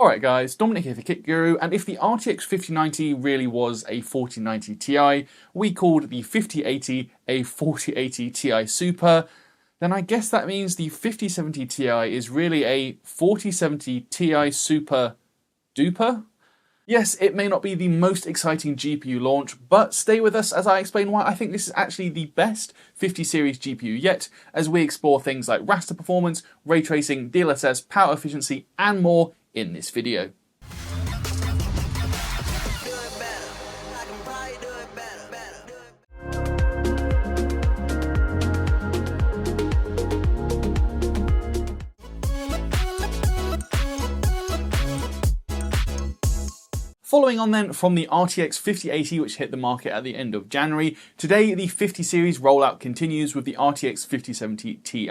Alright guys, Dominic here for Kit Guru, and if the RTX 5090 really was a 4090 Ti, we called the 5080 a 4080 Ti Super, then I guess that means the 5070 Ti is really a 4070 Ti Super Duper? Yes, it may not be the most exciting GPU launch, but stay with us as I explain why I think this is actually the best 50 series GPU yet, as we explore things like raster performance, ray tracing, DLSS, power efficiency, and more in this video. Following on then from the RTX 5080 which hit the market at the end of January, today the 50 series rollout continues with the RTX 5070 Ti,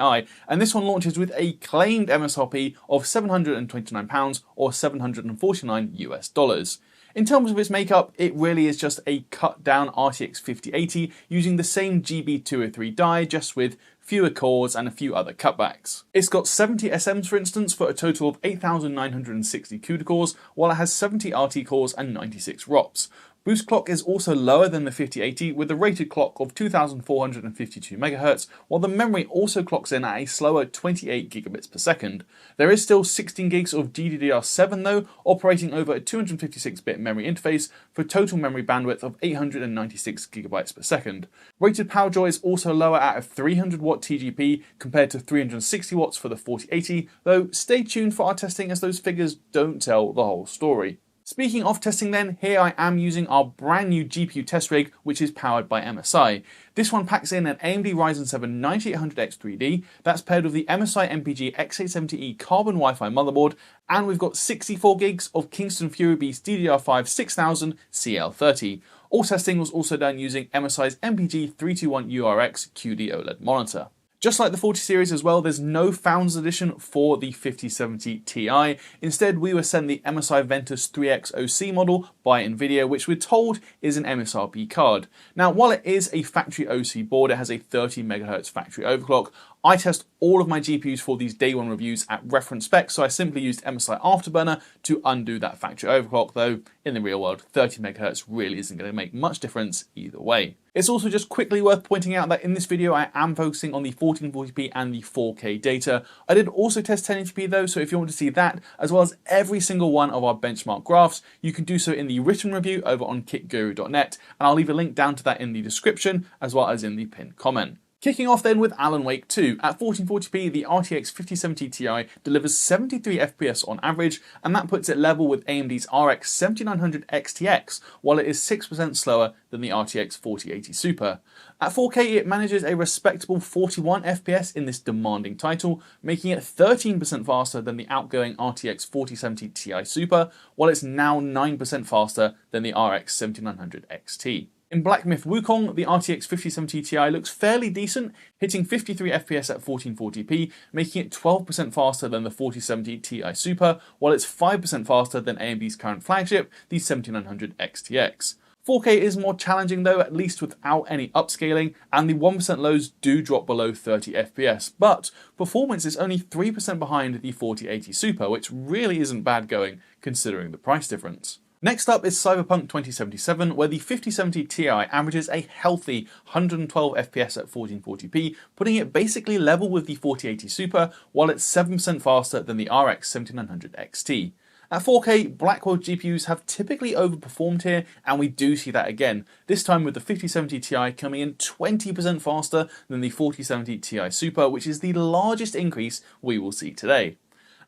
and this one launches with a claimed MSRP of £729 or $749 US. In terms of its makeup, it really is just a cut down RTX 5080 using the same GB203 die, just with fewer cores and a few other cutbacks. It's got 70 SMs for instance for a total of 8,960 CUDA cores, while it has 70 RT cores and 96 ROPs. Boost clock is also lower than the 5080 with a rated clock of 2,452 MHz, while the memory also clocks in at a slower 28 gigabits per second. There is still 16 gigs of GDDR7 though, operating over a 256-bit memory interface for total memory bandwidth of 896 gigabytes per second. Rated power draw is also lower at a 300 watt TGP compared to 360 watts for the 4080, though stay tuned for our testing as those figures don't tell the whole story. Speaking of testing then, here I am using our brand new GPU test rig which is powered by MSI. This one packs in an AMD Ryzen 7 9800X 3D, that's paired with the MSI MPG X870E carbon Wi-Fi motherboard, and we've got 64 gigs of Kingston Fury Beast DDR5 6000 CL30. All testing was also done using MSI's MPG 321 URX QD-OLED monitor. Just like the 40 series as well, there's no Founders Edition for the 5070 Ti. Instead, we were sent the MSI Ventus 3X OC model by Nvidia, which we're told is an MSRP card. Now, while it is a factory OC board, it has a 30 MHz factory overclock. I test all of my GPUs for these day one reviews at reference specs, so I simply used MSI Afterburner to undo that factory overclock, though in the real world 30 MHz really isn't going to make much difference either way. It's also just quickly worth pointing out that in this video I am focusing on the 1440p and the 4K data. I did also test 1080p though, so if you want to see that as well as every single one of our benchmark graphs, you can do so in the written review over on kitguru.net, and I'll leave a link down to that in the description as well as in the pinned comment. Kicking off then with Alan Wake 2. At 1440p, the RTX 5070 Ti delivers 73 FPS on average, and that puts it level with AMD's RX 7900 XTX, while it is 6% slower than the RTX 4080 Super. At 4K, it manages a respectable 41 FPS in this demanding title, making it 13% faster than the outgoing RTX 4070 Ti Super, while it's now 9% faster than the RX 7900 XT. In Black Myth Wukong, the RTX 5070 Ti looks fairly decent, hitting 53 FPS at 1440p, making it 12% faster than the 4070 Ti Super, while it's 5% faster than AMD's current flagship, the 7900 XTX. 4K is more challenging though, at least without any upscaling, and the 1% lows do drop below 30 FPS, but performance is only 3% behind the 4080 Super, which really isn't bad going considering the price difference. Next up is Cyberpunk 2077, where the 5070 Ti averages a healthy 112 FPS at 1440p, putting it basically level with the 4080 Super, while it's 7% faster than the RX 7900 XT. At 4K, Blackwell GPUs have typically overperformed here, and we do see that again, this time with the 5070 Ti coming in 20% faster than the 4070 Ti Super, which is the largest increase we will see today.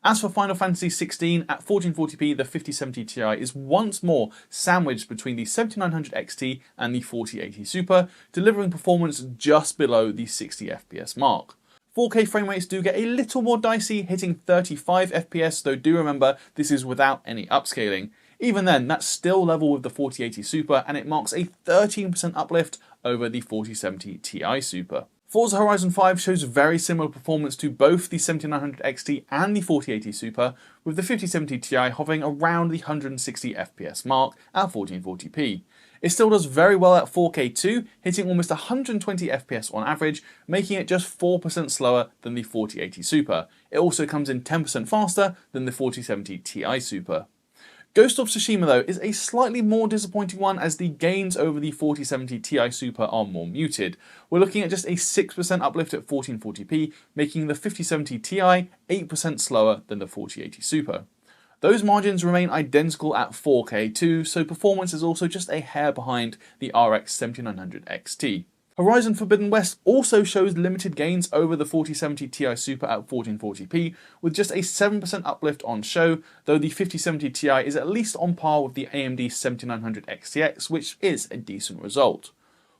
As for Final Fantasy XVI, at 1440p the 5070 Ti is once more sandwiched between the 7900 XT and the 4080 Super, delivering performance just below the 60 FPS mark. 4K frame rates do get a little more dicey, hitting 35 FPS, though do remember this is without any upscaling. Even then, that's still level with the 4080 Super, and it marks a 13% uplift over the 4070 Ti Super. Forza Horizon 5 shows very similar performance to both the 7900 XT and the 4080 Super, with the 5070 Ti hovering around the 160 FPS mark at 1440p. It still does very well at 4K too, hitting almost 120 FPS on average, making it just 4% slower than the 4080 Super. It also comes in 10% faster than the 4070 Ti Super. Ghost of Tsushima though is a slightly more disappointing one, as the gains over the 4070 Ti Super are more muted. We're looking at just a 6% uplift at 1440p, making the 5070 Ti 8% slower than the 4080 Super. Those margins remain identical at 4K too, so performance is also just a hair behind the RX 7900 XT. Horizon Forbidden West also shows limited gains over the 4070 Ti Super at 1440p, with just a 7% uplift on show, though the 5070 Ti is at least on par with the AMD 7900 XTX, which is a decent result.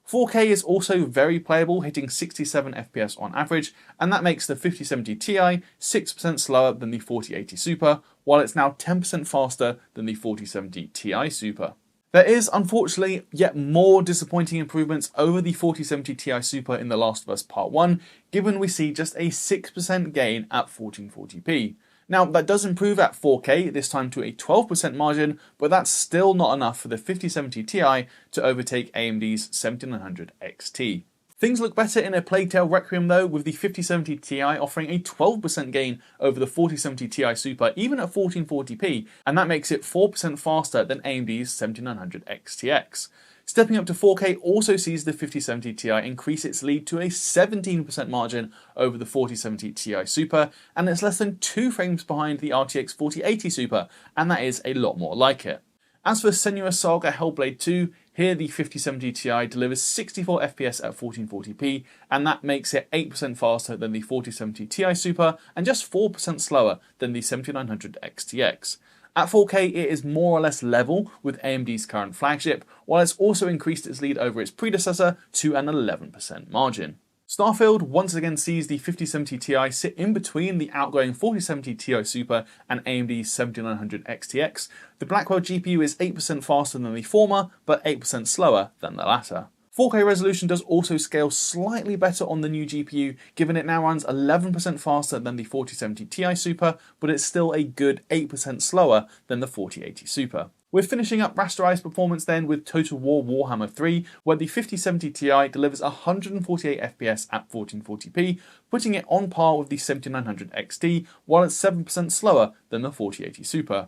4K is also very playable, hitting 67 FPS on average, and that makes the 5070 Ti 6% slower than the 4080 Super, while it's now 10% faster than the 4070 Ti Super. There is, unfortunately, yet more disappointing improvements over the 4070 Ti Super in The Last of Us Part 1, given we see just a 6% gain at 1440p. Now, that does improve at 4K, this time to a 12% margin, but that's still not enough for the 5070 Ti to overtake AMD's 7900 XT. Things look better in a Plague Tale Requiem though, with the 5070 Ti offering a 12% gain over the 4070 Ti Super even at 1440p, and that makes it 4% faster than AMD's 7900 XTX. Stepping up to 4K also sees the 5070 Ti increase its lead to a 17% margin over the 4070 Ti Super, and it's less than 2 frames behind the RTX 4080 Super, and that is a lot more like it. As for Senua Saga Hellblade 2, here the 5070 Ti delivers 64 FPS at 1440p, and that makes it 8% faster than the 4070 Ti Super and just 4% slower than the 7900 XTX. At 4K it is more or less level with AMD's current flagship, while it's also increased its lead over its predecessor to an 11% margin. Starfield once again sees the 5070 Ti sit in between the outgoing 4070 Ti Super and AMD's 7900 XTX. The Blackwell GPU is 8% faster than the former, but 8% slower than the latter. 4K resolution does also scale slightly better on the new GPU, given it now runs 11% faster than the 4070 Ti Super, but it's still a good 8% slower than the 4080 Super. We're finishing up rasterized performance then with Total War Warhammer 3, where the 5070 Ti delivers 148 FPS at 1440p, putting it on par with the 7900 XT, while it's 7% slower than the 4080 Super.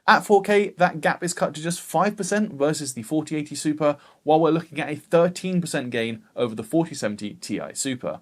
At 4K, that gap is cut to just 5% versus the 4080 Super, while we're looking at a 13% gain over the 4070 Ti Super.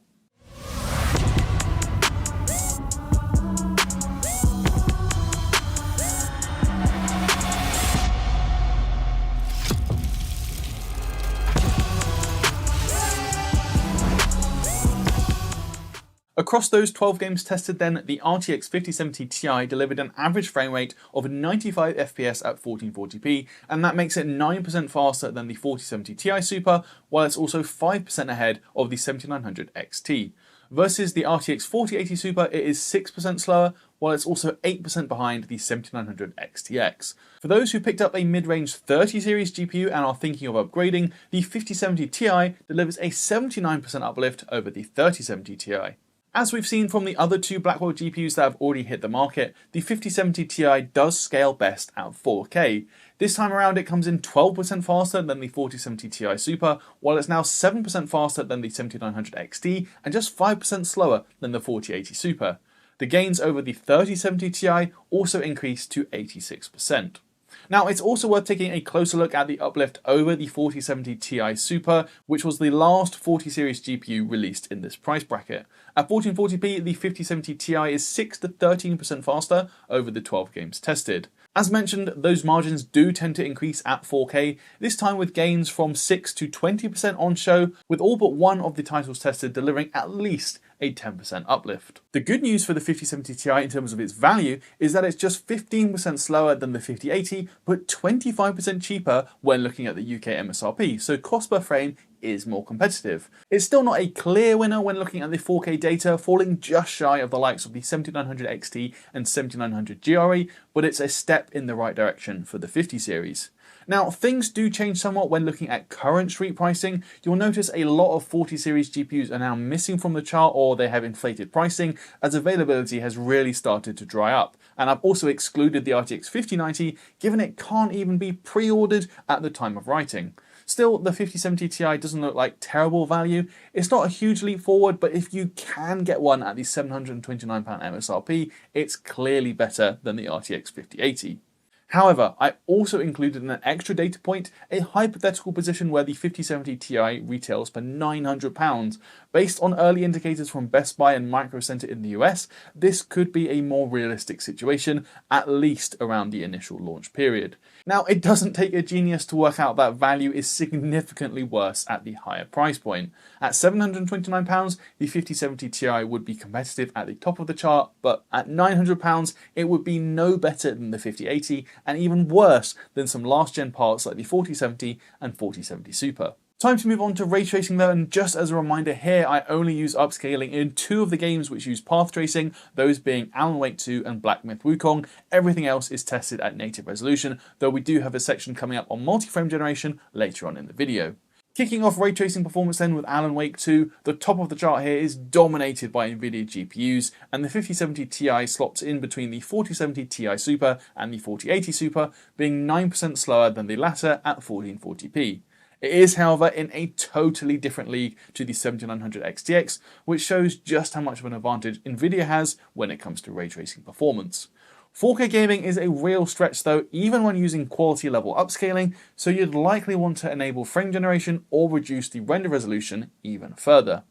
Across those 12 games tested then, the RTX 5070 Ti delivered an average frame rate of 95 FPS at 1440p, and that makes it 9% faster than the 4070 Ti Super, while it's also 5% ahead of the 7900 XT. Versus the RTX 4080 Super, it is 6% slower, while it's also 8% behind the 7900 XTX. For those who picked up a mid-range 30 series GPU and are thinking of upgrading, the 5070 Ti delivers a 79% uplift over the 3070 Ti. As we've seen from the other two Blackwell GPUs that have already hit the market, the 5070 Ti does scale best at 4K. This time around it comes in 12% faster than the 4070 Ti Super, while it's now 7% faster than the 7900 XT and just 5% slower than the 4080 Super. The gains over the 3070 Ti also increased to 86%. Now, it's also worth taking a closer look at the uplift over the 4070 Ti Super, which was the last 40 series GPU released in this price bracket. At 1440p, the 5070 Ti is 6 to 13% faster over the 12 games tested. As mentioned, those margins do tend to increase at 4K, this time with gains from 6 to 20% on show, with all but one of the titles tested delivering at least a 10% uplift. The good news for the 5070 Ti in terms of its value is that it's just 15% slower than the 5080, but 25% cheaper when looking at the UK MSRP, so cost per frame is more competitive. It's still not a clear winner when looking at the 4K data, falling just shy of the likes of the 7900 XT and 7900 GRE, but it's a step in the right direction for the 50 series. Now, things do change somewhat when looking at current street pricing. You'll notice a lot of 40 series GPUs are now missing from the chart, or they have inflated pricing as availability has really started to dry up. And I've also excluded the RTX 5090, given it can't even be pre-ordered at the time of writing. Still, the 5070 Ti doesn't look like terrible value. It's not a huge leap forward, but if you can get one at the £729 MSRP, it's clearly better than the RTX 5080. However, I also included an extra data point, a hypothetical position where the 5070 Ti retails for £900. Based on early indicators from Best Buy and Micro Center in the US, this could be a more realistic situation, at least around the initial launch period. Now, it doesn't take a genius to work out that value is significantly worse at the higher price point. At £729, the 5070 Ti would be competitive at the top of the chart, but at £900, it would be no better than the 5080 and even worse than some last-gen parts like the 4070 and 4070 Super. Time to move on to ray tracing though, and just as a reminder here, I only use upscaling in 2 of the games which use path tracing, those being Alan Wake 2 and Black Myth Wukong. Everything else is tested at native resolution, though we do have a section coming up on multi-frame generation later on in the video. Kicking off ray tracing performance then with Alan Wake 2, the top of the chart here is dominated by Nvidia GPUs, and the 5070 Ti slots in between the 4070 Ti Super and the 4080 Super, being 9% slower than the latter at 1440p. It is, however, in a totally different league to the 7900 XTX, which shows just how much of an advantage Nvidia has when it comes to ray tracing performance. 4K gaming is a real stretch though, even when using quality level upscaling, so you'd likely want to enable frame generation or reduce the render resolution even further.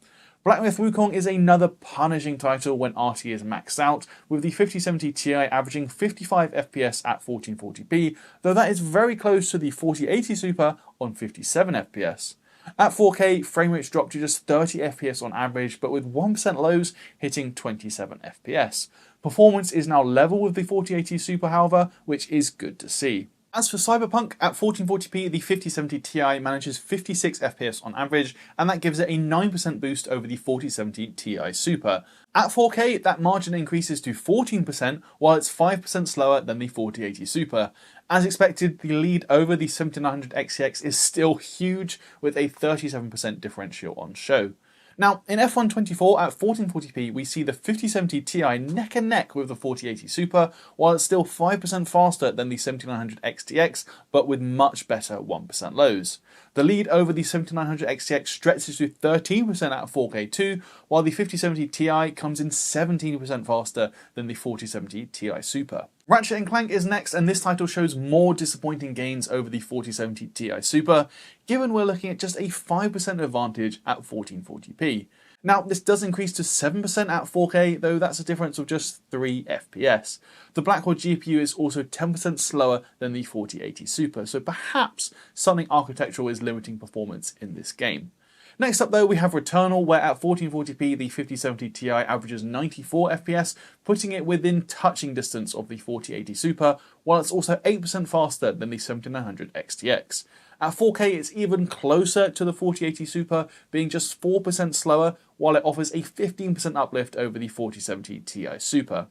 Black Myth Wukong is another punishing title when RT is maxed out, with the 5070 Ti averaging 55 FPS at 1440p, though that is very close to the 4080 Super on 57 FPS. At 4K, frame rates drop to just 30 FPS on average, but with 1% lows hitting 27 FPS. Performance is now level with the 4080 Super, however, which is good to see. As for Cyberpunk, at 1440p, the 5070 Ti manages 56 FPS on average, and that gives it a 9% boost over the 4070 Ti Super. At 4K, that margin increases to 14%, while it's 5% slower than the 4080 Super. As expected, the lead over the 7900 XTX is still huge, with a 37% differential on show. Now, in F124 at 1440p, we see the 5070 Ti neck and neck with the 4080 Super, while it's still 5% faster than the 7900 XTX, but with much better 1% lows. The lead over the 7900 XTX stretches to 13% at 4K too, while the 5070 Ti comes in 17% faster than the 4070 Ti Super. Ratchet Clank is next, and this title shows more disappointing gains over the 4070 Ti Super, given we're looking at just a 5% advantage at 1440p. Now, this does increase to 7% at 4K, though that's a difference of just 3 FPS. The Blackwell GPU is also 10% slower than the 4080 Super, so perhaps something architectural is limiting performance in this game. Next up though, we have Returnal, where at 1440p the 5070 Ti averages 94 FPS, putting it within touching distance of the 4080 Super, while it's also 8% faster than the 7900 XTX. At 4K it's even closer to the 4080 Super, being just 4% slower, while it offers a 15% uplift over the 4070 Ti Super.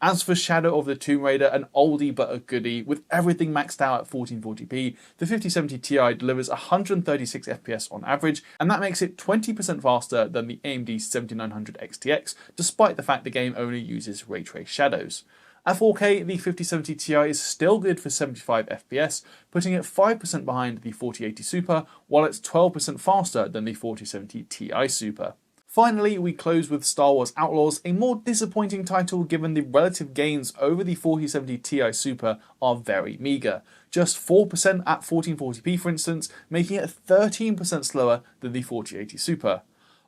As for Shadow of the Tomb Raider, an oldie but a goodie, with everything maxed out at 1440p, the 5070 Ti delivers 136 FPS on average, and that makes it 20% faster than the AMD 7900 XTX, despite the fact the game only uses ray trace shadows. At 4K, the 5070 Ti is still good for 75 FPS, putting it 5% behind the 4080 Super, while it's 12% faster than the 4070 Ti Super. Finally, we close with Star Wars Outlaws, a more disappointing title given the relative gains over the 4070 Ti Super are very meagre. Just 4% at 1440p for instance, making it 13% slower than the 4080 Super.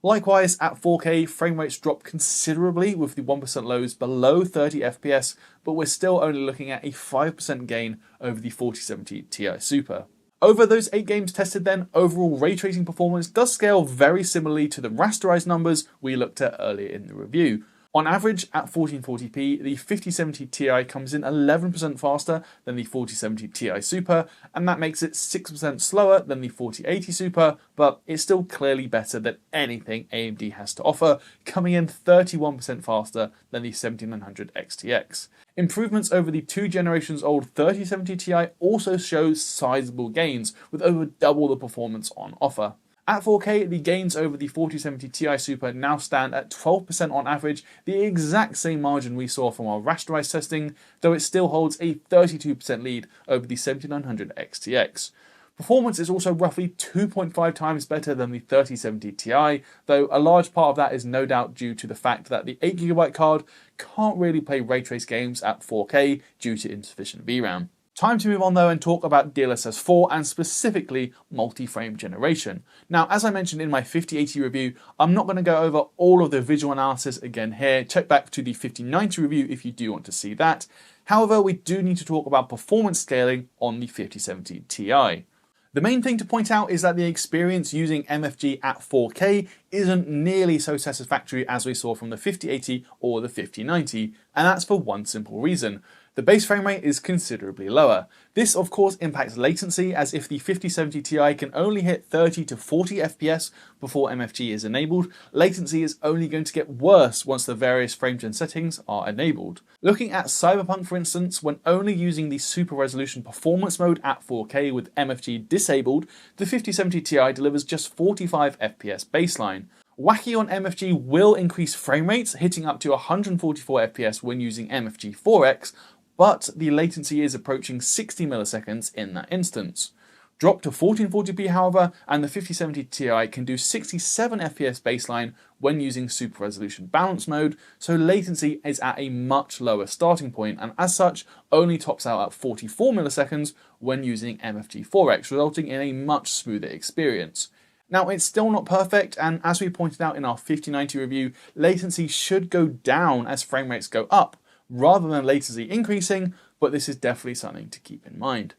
Likewise, at 4K, frame rates drop considerably with the 1% lows below 30 FPS, but we're still only looking at a 5% gain over the 4070 Ti Super. Over those 8 games tested then, overall ray tracing performance does scale very similarly to the rasterized numbers we looked at earlier in the review. On average, at 1440p, the 5070 Ti comes in 11% faster than the 4070 Ti Super, and that makes it 6% slower than the 4080 Super, but it's still clearly better than anything AMD has to offer, coming in 31% faster than the 7900 XTX. Improvements over the 2 generations old 3070 Ti also show sizable gains, with over double the performance on offer. At 4K, the gains over the 4070 Ti Super now stand at 12% on average, the exact same margin we saw from our rasterized testing, though it still holds a 32% lead over the 7900 XTX. Performance is also roughly 2.5 times better than the 3070 Ti, though a large part of that is no doubt due to the fact that the 8GB card can't really play ray trace games at 4K due to insufficient VRAM. Time to move on though and talk about DLSS 4 and specifically multi-frame generation. Now, as I mentioned in my 5080 review, I'm not going to go over all of the visual analysis again here. Check back to the 5090 review if you do want to see that. However, we do need to talk about performance scaling on the 5070 Ti. The main thing to point out is that the experience using MFG at 4K isn't nearly so satisfactory as we saw from the 5080 or the 5090, and that's for one simple reason. The base frame rate is considerably lower. This of course impacts latency, as if the 5070 Ti can only hit 30 to 40 FPS before MFG is enabled, latency is only going to get worse once the various frame-gen settings are enabled. Looking at Cyberpunk for instance, when only using the super resolution performance mode at 4K with MFG disabled, the 5070 Ti delivers just 45 FPS baseline. Wacky on MFG will increase frame rates, hitting up to 144 FPS when using MFG 4X, but the latency is approaching 60 milliseconds in that instance. Drop to 1440p however, and the 5070 Ti can do 67 FPS baseline when using super resolution balance mode, so latency is at a much lower starting point, and as such only tops out at 44 milliseconds when using MFG 4X, resulting in a much smoother experience. Now, it's still not perfect, and as we pointed out in our 5090 review, latency should go down as frame rates go up, rather than latency increasing, but this is definitely something to keep in mind.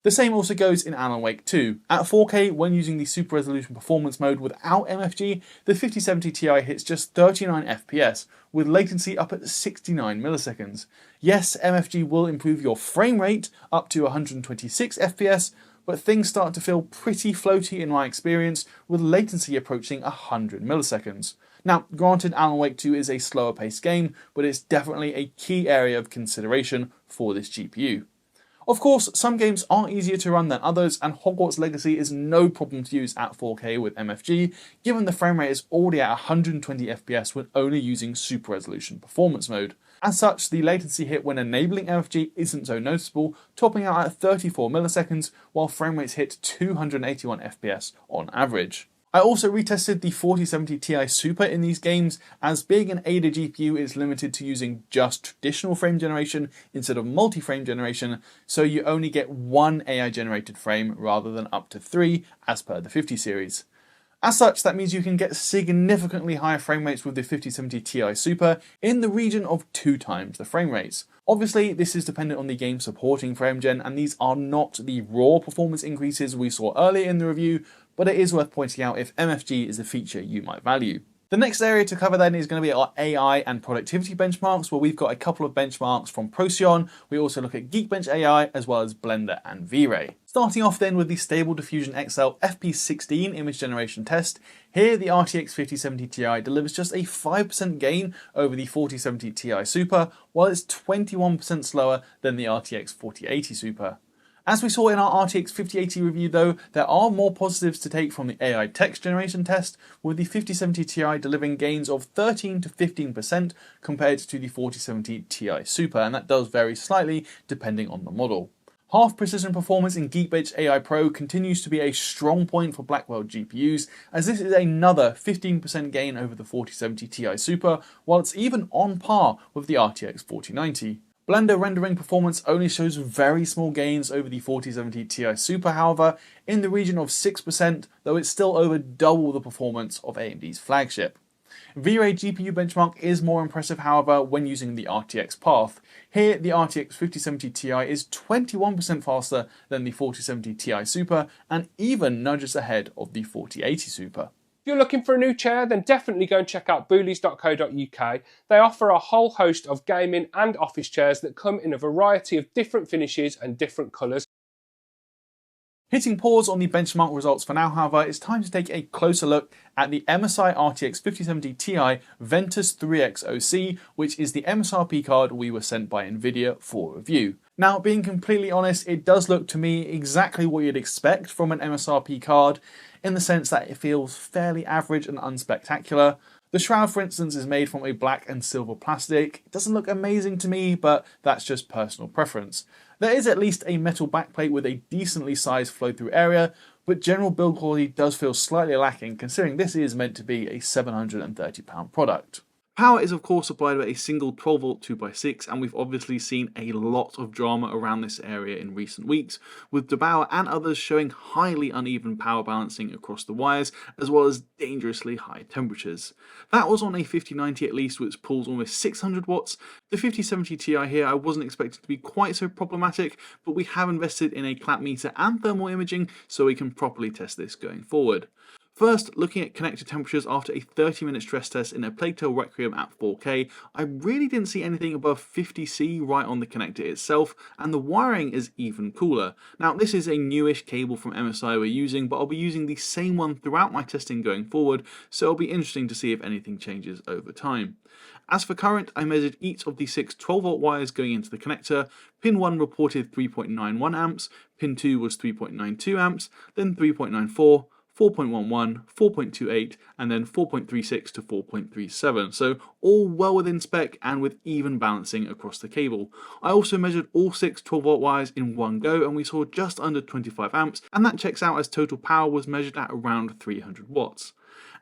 The same also goes in Alan Wake 2. At 4K, when using the super resolution performance mode without MFG, the 5070 Ti hits just 39 FPS, with latency up at 69 milliseconds. Yes, MFG will improve your frame rate up to 126 FPS, but things start to feel pretty floaty in my experience, with latency approaching 100 milliseconds. Now, granted, Alan Wake 2 is a slower paced game, but it's definitely a key area of consideration for this GPU. Of course, some games are easier to run than others, and Hogwarts Legacy is no problem to use at 4K with MFG, given the frame rate is already at 120 FPS when only using super resolution performance mode. As such, the latency hit when enabling MFG isn't so noticeable, topping out at 34 milliseconds, while frame rates hit 281 FPS on average. I also retested the 4070 Ti Super in these games, as being an Ada GPU is limited to using just traditional frame generation instead of multi-frame generation, so you only get one AI generated frame rather than up to 3 as per the 50 series. As such, that means you can get significantly higher frame rates with the 5070 Ti Super in the region of 2 times the frame rates. Obviously, this is dependent on the game supporting FrameGen, and these are not the raw performance increases we saw earlier in the review, but it is worth pointing out if MFG is a feature you might value. The next area to cover then is going to be our AI and productivity benchmarks, where we've got a couple of benchmarks from Procyon. We also look at Geekbench AI as well as Blender and V-Ray. Starting off then with the Stable Diffusion XL FP16 image generation test. Here the RTX 5070 Ti delivers just a 5% gain over the 4070 Ti Super, while it's 21% slower than the RTX 4080 Super. As we saw in our RTX 5080 review though, there are more positives to take from the AI text generation test, with the 5070 Ti delivering gains of 13 to 15% compared to the 4070 Ti Super, and that does vary slightly depending on the model. Half precision performance in Geekbench AI Pro continues to be a strong point for Blackwell GPUs, as this is another 15% gain over the 4070 Ti Super, while it's even on par with the RTX 4090. Blender rendering performance only shows very small gains over the 4070 Ti Super, however, in the region of 6%, though it's still over double the performance of AMD's flagship. V-Ray GPU benchmark is more impressive, however, when using the RTX path. Here, the RTX 5070 Ti is 21% faster than the 4070 Ti Super, and even nudges ahead of the 4080 Super. If you're looking for a new chair, then definitely go and check out boolies.co.uk. They offer a whole host of gaming and office chairs that come in a variety of different finishes and different colours. Hitting pause on the benchmark results for now, however, it's time to take a closer look at the MSI RTX 5070 Ti Ventus 3X OC, which is the MSRP card we were sent by Nvidia for review. Now, being completely honest, it does look to me exactly what you'd expect from an MSRP card, in the sense that it feels fairly average and unspectacular. The shroud, for instance, is made from a black and silver plastic. It doesn't look amazing to me, but that's just personal preference. There is at least a metal backplate with a decently sized flow-through area, but general build quality does feel slightly lacking considering this is meant to be a £730 product. Power is of course supplied by a single 12V 2x6, and we've obviously seen a lot of drama around this area in recent weeks, with DeBauer and others showing highly uneven power balancing across the wires, as well as dangerously high temperatures. That was on a 5090 at least, which pulls almost 600 watts. The 5070 Ti here I wasn't expecting to be quite so problematic, but we have invested in a clamp meter and thermal imaging so we can properly test this going forward. First, looking at connector temperatures after a 30-minute stress test in a Plague Tale Requiem at 4K, I really didn't see anything above 50C right on the connector itself, and the wiring is even cooler. Now, this is a newish cable from MSI we're using, but I'll be using the same one throughout my testing going forward, so it'll be interesting to see if anything changes over time. As for current, I measured each of the 6 12V wires going into the connector. Pin 1 reported 3.91 amps, pin 2 was 3.92 amps, then 3.94, 4.11, 4.28, and then 4.36 to 4.37, so all well within spec and with even balancing across the cable. I also measured all 6 12V wires in one go, and we saw just under 25 amps, and that checks out as total power was measured at around 300 watts.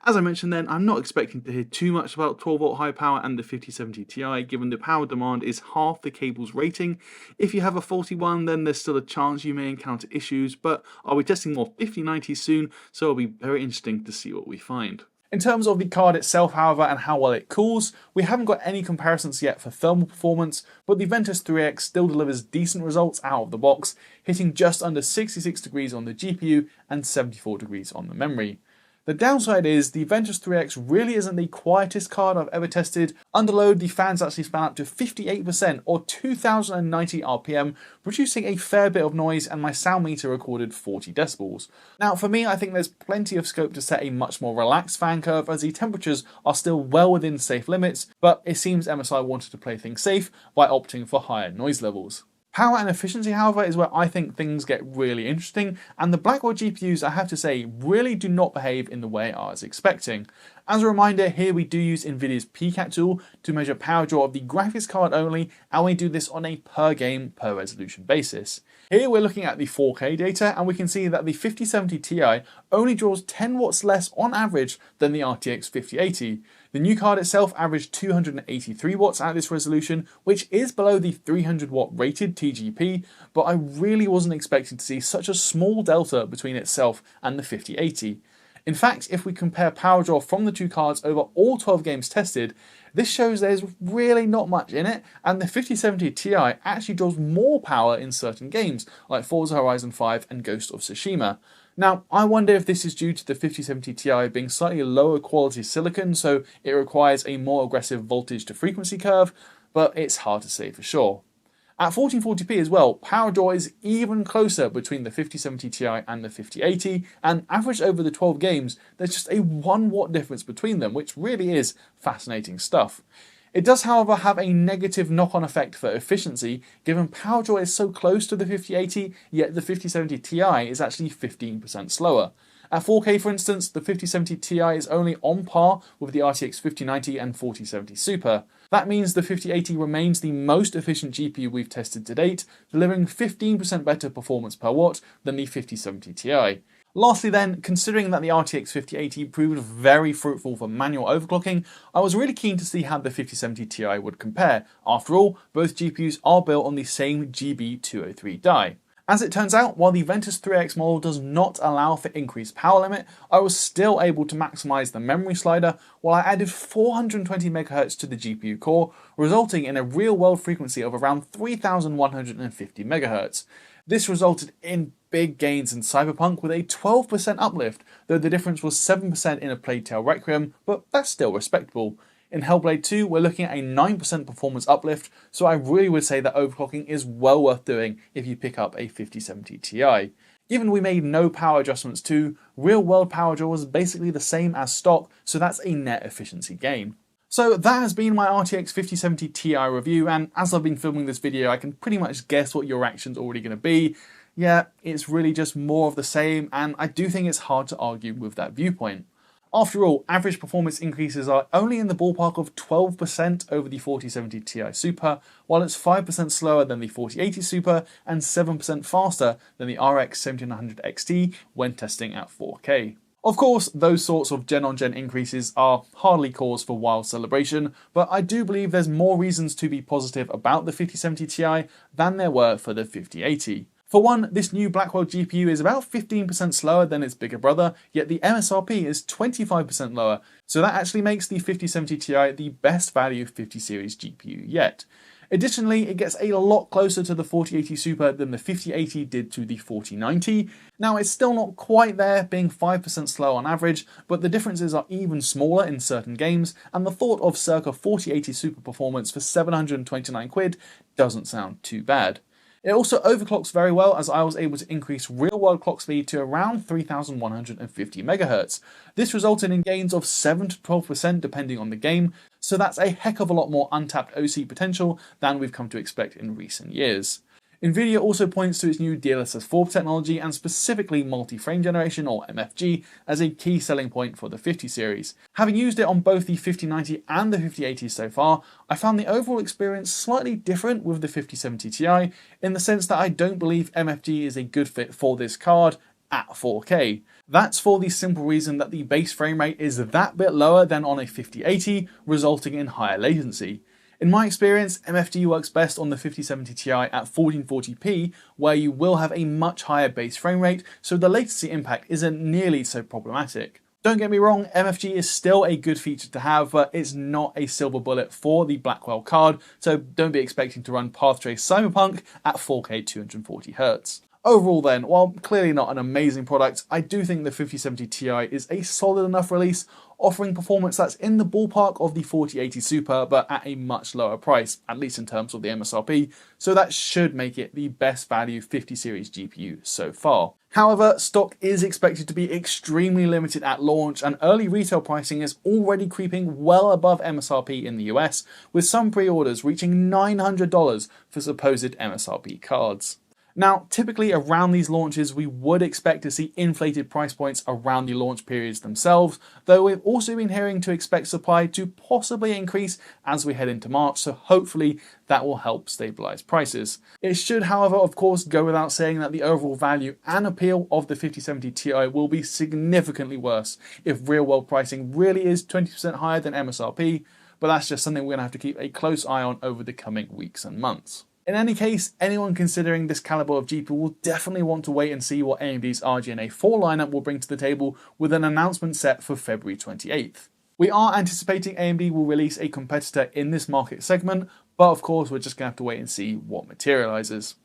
As I mentioned then, I'm not expecting to hear too much about 12V high power and the 5070 Ti, given the power demand is half the cable's rating. If you have a faulty one, then there's still a chance you may encounter issues, but I'll be testing more 5090s soon, so it'll be very interesting to see what we find. In terms of the card itself, however, and how well it cools, we haven't got any comparisons yet for thermal performance, but the Ventus 3X still delivers decent results out of the box, hitting just under 66 degrees on the GPU and 74 degrees on the memory. The downside is the Ventus 3X really isn't the quietest card I've ever tested. Under load, the fans actually span up to 58% or 2090 RPM, producing a fair bit of noise, and my sound meter recorded 40 decibels. Now for me, I think there's plenty of scope to set a much more relaxed fan curve as the temperatures are still well within safe limits, but it seems MSI wanted to play things safe by opting for higher noise levels. Power and efficiency, however, is where I think things get really interesting, and the Blackwell GPUs, I have to say, really do not behave in the way I was expecting. As a reminder, here we do use Nvidia's PCAT tool to measure power draw of the graphics card only, and we do this on a per game, per resolution basis. Here we're looking at the 4K data, and we can see that the 5070 Ti only draws 10 watts less on average than the RTX 5080. The new card itself averaged 283 watts at this resolution, which is below the 300 watt rated TGP, but I really wasn't expecting to see such a small delta between itself and the 5080. In fact, if we compare power draw from the two cards over all 12 games tested, this shows there's really not much in it, and the 5070 Ti actually draws more power in certain games, like Forza Horizon 5 and Ghost of Tsushima. Now, I wonder if this is due to the 5070 Ti being slightly lower quality silicon, so it requires a more aggressive voltage to frequency curve, but it's hard to say for sure. At 1440p as well, power draw is even closer between the 5070 Ti and the 5080, and averaged over the 12 games, there's just a 1 watt difference between them, which really is fascinating stuff. It does, however, have a negative knock-on effect for efficiency, given power draw is so close to the 5080, yet the 5070 Ti is actually 15% slower. At 4K, for instance, the 5070 Ti is only on par with the RTX 5090 and 4070 Super. That means the 5080 remains the most efficient GPU we've tested to date, delivering 15% better performance per watt than the 5070 Ti. Lastly then, considering that the RTX 5080 proved very fruitful for manual overclocking, I was really keen to see how the 5070 Ti would compare. After all, both GPUs are built on the same GB203 die. As it turns out, while the Ventus 3X model does not allow for increased power limit, I was still able to maximize the memory slider while I added 420 MHz to the GPU core, resulting in a real-world frequency of around 3150 MHz. This resulted in big gains in Cyberpunk with a 12% uplift, though the difference was 7% in a Plague Tale Requiem, but that's still respectable. In Hellblade 2, we're looking at a 9% performance uplift, so I really would say that overclocking is well worth doing if you pick up a 5070 Ti. Given we made no power adjustments too, real world power draw was basically the same as stock, so that's a net efficiency gain. So that has been my RTX 5070 Ti review, and as I've been filming this video I can pretty much guess what your reaction's already going to be. Yeah, it's really just more of the same, and I do think it's hard to argue with that viewpoint. After all, average performance increases are only in the ballpark of 12% over the 4070 Ti Super, while it's 5% slower than the 4080 Super and 7% faster than the RX 7900 XT when testing at 4K. Of course, those sorts of gen-on-gen increases are hardly cause for wild celebration, but I do believe there's more reasons to be positive about the 5070 Ti than there were for the 5080. For one, this new Blackwell GPU is about 15% slower than its bigger brother, yet the MSRP is 25% lower, so that actually makes the 5070 Ti the best value 50 series GPU yet. Additionally, it gets a lot closer to the 4080 Super than the 5080 did to the 4090. Now, it's still not quite there, being 5% slow on average, but the differences are even smaller in certain games, and the thought of circa 4080 Super performance for 729 quid doesn't sound too bad. It also overclocks very well, as I was able to increase real-world clock speed to around 3150 MHz. This resulted in gains of 7 to 12% depending on the game, so that's a heck of a lot more untapped OC potential than we've come to expect in recent years. Nvidia also points to its new DLSS 4 technology and specifically multi-frame generation or MFG as a key selling point for the 50 series. Having used it on both the 5090 and the 5080 so far, I found the overall experience slightly different with the 5070 Ti in the sense that I don't believe MFG is a good fit for this card at 4K. That's for the simple reason that the base frame rate is that bit lower than on a 5080, resulting in higher latency. In my experience, MFG works best on the 5070 Ti at 1440p, where you will have a much higher base frame rate, so the latency impact isn't nearly so problematic. Don't get me wrong, MFG is still a good feature to have, but it's not a silver bullet for the Blackwell card, so don't be expecting to run Path Trace Cyberpunk at 4K 240Hz. Overall then, while clearly not an amazing product, I do think the 5070 Ti is a solid enough release, offering performance that's in the ballpark of the 4080 Super but at a much lower price, at least in terms of the MSRP, so that should make it the best value 50 series GPU so far. However, stock is expected to be extremely limited at launch, and early retail pricing is already creeping well above MSRP in the US, with some pre-orders reaching $900 for supposed MSRP cards. Now, typically around these launches, we would expect to see inflated price points around the launch periods themselves, though we've also been hearing to expect supply to possibly increase as we head into March, so hopefully that will help stabilize prices. It should, however, of course, go without saying that the overall value and appeal of the 5070 Ti will be significantly worse if real-world pricing really is 20% higher than MSRP, but that's just something we're going to have to keep a close eye on over the coming weeks and months. In any case, anyone considering this caliber of GPU will definitely want to wait and see what AMD's RDNA 4 lineup will bring to the table, with an announcement set for February 28th. We are anticipating AMD will release a competitor in this market segment, but of course we're just going to have to wait and see what materializes.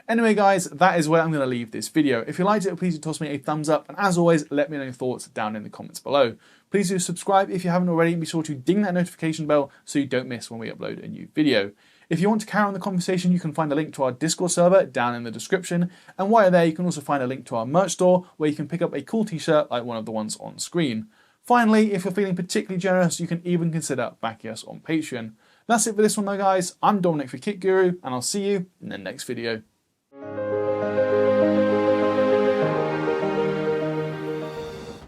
Anyway guys, that is where I'm going to leave this video. If you liked it, please do toss me a thumbs up, and as always, let me know your thoughts down in the comments below. Please do subscribe if you haven't already, and be sure to ding that notification bell so you don't miss when we upload a new video. If you want to carry on the conversation, you can find a link to our Discord server down in the description, and while you're there, you can also find a link to our merch store where you can pick up a cool t-shirt like one of the ones on screen. Finally, if you're feeling particularly generous, you can even consider backing us on Patreon. That's it for this one though guys, I'm Dominic for Kit Guru, and I'll see you in the next video.